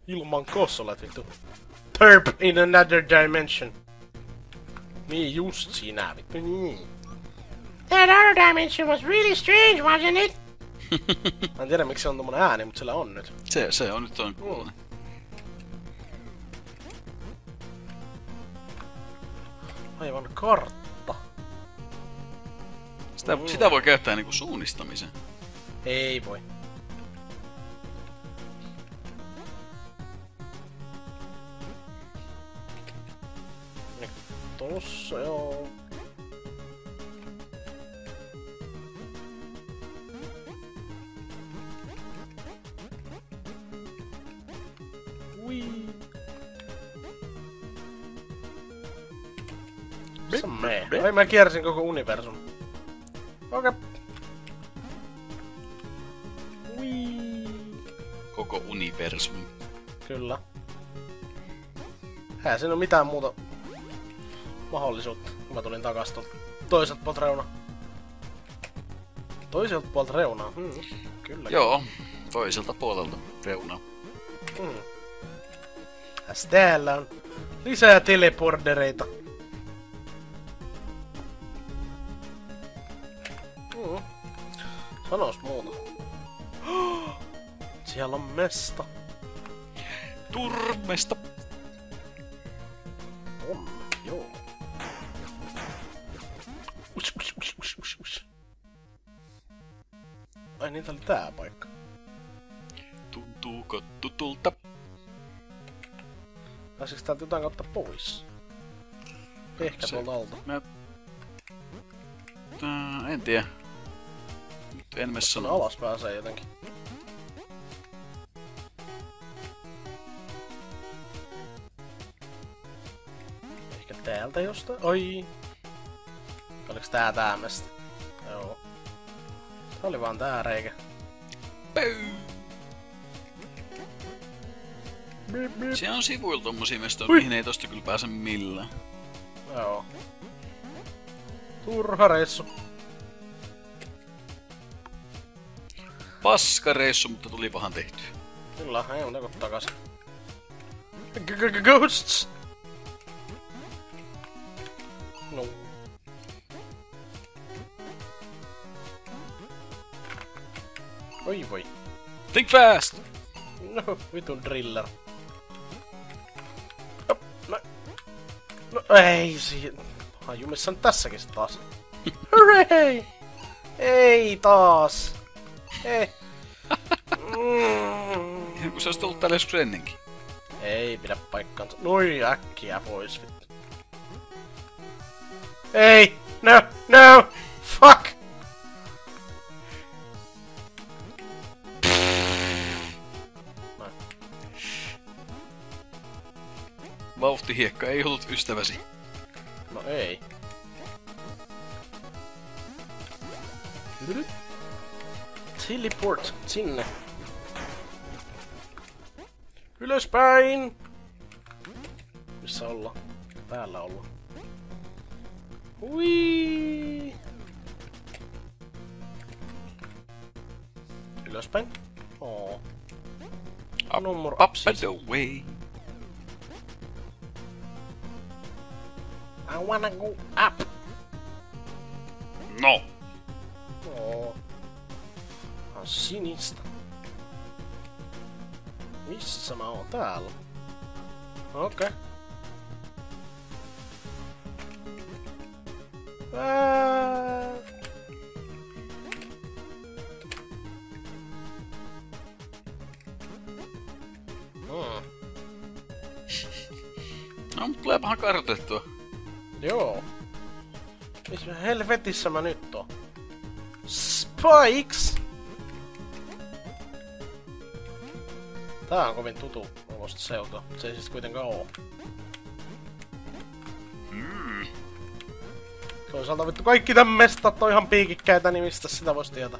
Ilman kossolat vittu. Terp in another dimension. Niin just siinä vittu niin. That other dimension was really strange, wasn't it? Mä en tiedä miksi se on tommonen ääni, mut sillä on nyt. Se on nyt ton kuulonen. Aivan kartta. Sitä voi käyttää niinku suunnistamiseen. Ei voi. Tossa joo. Ui. Missä me? Ai mä kiersin koko universum. Okei. Ui. Koko universumi. Kyllä. Eihän siinä oo mitään muuta mahdollisuutta, kun mä tulin takas toiselta puolta reunaa. Toiselta puolta reunaa? Kyllä. Joo, toiselta puolelta reunaa. Täällä on lisää teleportereita. Sanois muuta. Siellä on mesta. Turmesta. On, joo. Ai niin, tää oli tää paikka. Tuntuuko tutulta? Pääsiks täältä jotain kautta pois? Ehkä tuolta alta. En tiedä. Nyt en mene sanoa. Alas pääsee jotenkin. Ehkä täältä jostain? Oi! Oliks tää mesta? Joo. Tää oli vaan tää reikä. Se on sivuilla tommosia mestoja, mihin ei tosta kyllä pääse millään. Joo. Turha reissu. Paskareissu, mutta tuli pahan tehty. Kyllä, ei muuta kuin takas. Ghosts! No. Oi voi. Think fast! No, vitun driller. No ei siinä. Hajumissa nyt tässäkin se taas. Hurray! Ei taas! Ei. Kun se olisi tullut täällä joskus ennenkin. Ei pidä paikkaansa. Noi äkkiä pois vittu. Ei! No! No! Fuck! Vauhtihiekka ei ollut ystäväsi. No ei. Teleport sinne. Ylöspäin! Missä olla? Täällä olla. Hui! Ylöspäin. Oo. Numero Up and away. I wanna go up. No. Oo. On sinistä. Missä mä oon? Täällä. Okei. No, mut tuleepahan kartoitettua. Joo. Missä helvetissä mä nyt oon? Spikes! Tää on kovin tutu olosta seutua, se ei siis kuitenkaan oo. Toisaalta vittu kaikki tämmestat on ihan piikikkäitä, niin mistä sitä vois tietää?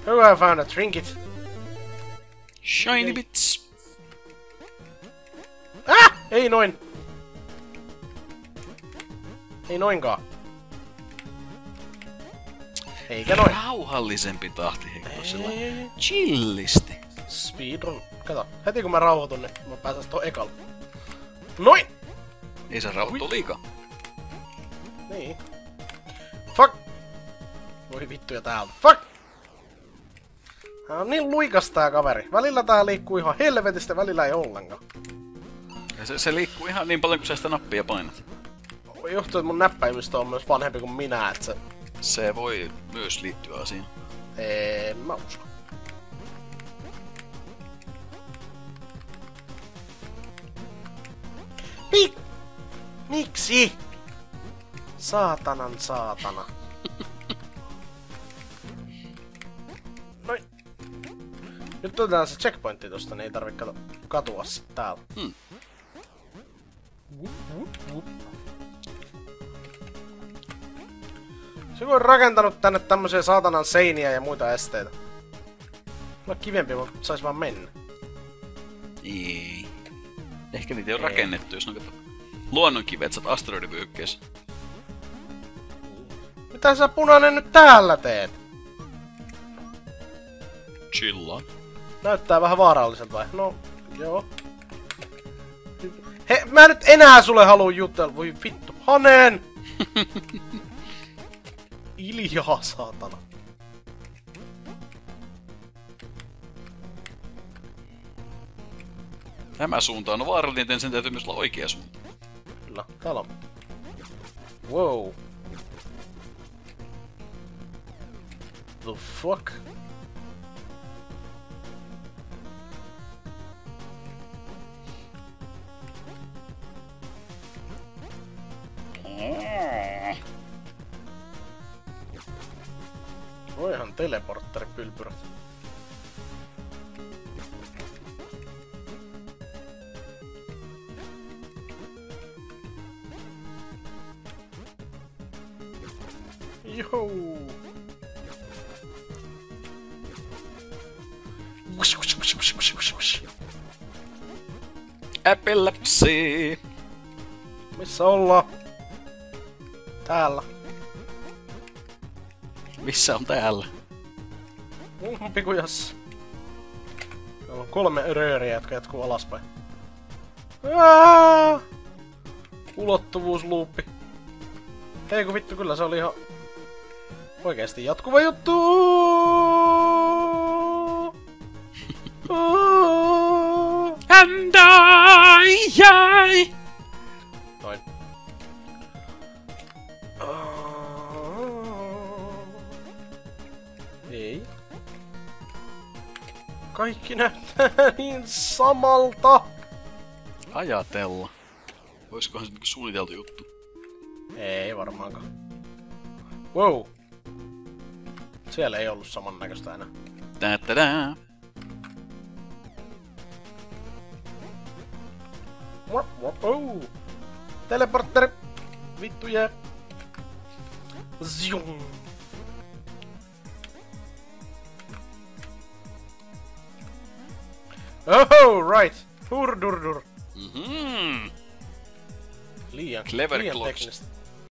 Hyvä, I found a trinket. Shiny bits. Ei noin! Ei noinkaan. Eikä noin. Rauhallisempi tahti, Heikko. Ei. Chillisti. Speedrun. Kato, heti kun mä rauhoitun, niin mä pääsen tuon ekalle. Noin! Ei se rauhoittu liikaa. Niin. Fuck! Voi vittuja täältä. Fuck! Tää on niin luikas tää kaveri. Välillä tää liikkuu ihan helvetistä, välillä ei ollenkaan. Ja se liikkuu ihan niin paljon, kun sä sitä nappia painat. Johtuu, että mun näppäimistö on myös vanhempi kuin minä, et se... Se voi myös liittyä asiaan. En mä usko. Miksi? Saatanan saatana. Noin. Nyt otetaan se checkpointti tosta, niin ei tarvi katua sit täällä. Se on rakentanut tänne tämmösiä saatanan seiniä ja muita esteitä. Mulla kivempi, mutta sais vaan mennä. Ei. Ehkä niitä ei oo rakennettu, jos on kato luonnonkivet, sä oot asteroidivyöhykkeessä. Mitä sä punainen nyt täällä teet? Chilla. Näyttää vähän vaaralliselta vai? No, joo. He, mä nyt enää sulle haluu jutella, voi vittu. Haneen! Iljaa, saatana. Tämä suunta on vaarallinen, joten sen täytyy myös olla oikea suunta. Kyllä, täällä on. Wow. The fuck? Voihan teleportteripylpyrät. Joo. Epilepsi! Missä ollaan? Täällä. Missä on täällä? Umpikujassa. Täällä on 3 rööriä, jotka jatkuu alaspäin. Aaaa! Ulottuvuusluuppi. Hei kun vittu, kyllä se oli ihan oikeesti jatkuva juttu. And I. Noin. Ei. Kaikki näyttää niin samalta. Ajatella. Oiskohan se niinku suunniteltu juttu? Ei varmaankaan. Wow. Siellä ei ollut samannäköistä enää. Tää. Oh. Teleportteri. Vittu jää. Zium. Oh, right. Hurdur. Mhm. Liian Clever liian clocks. teknistä.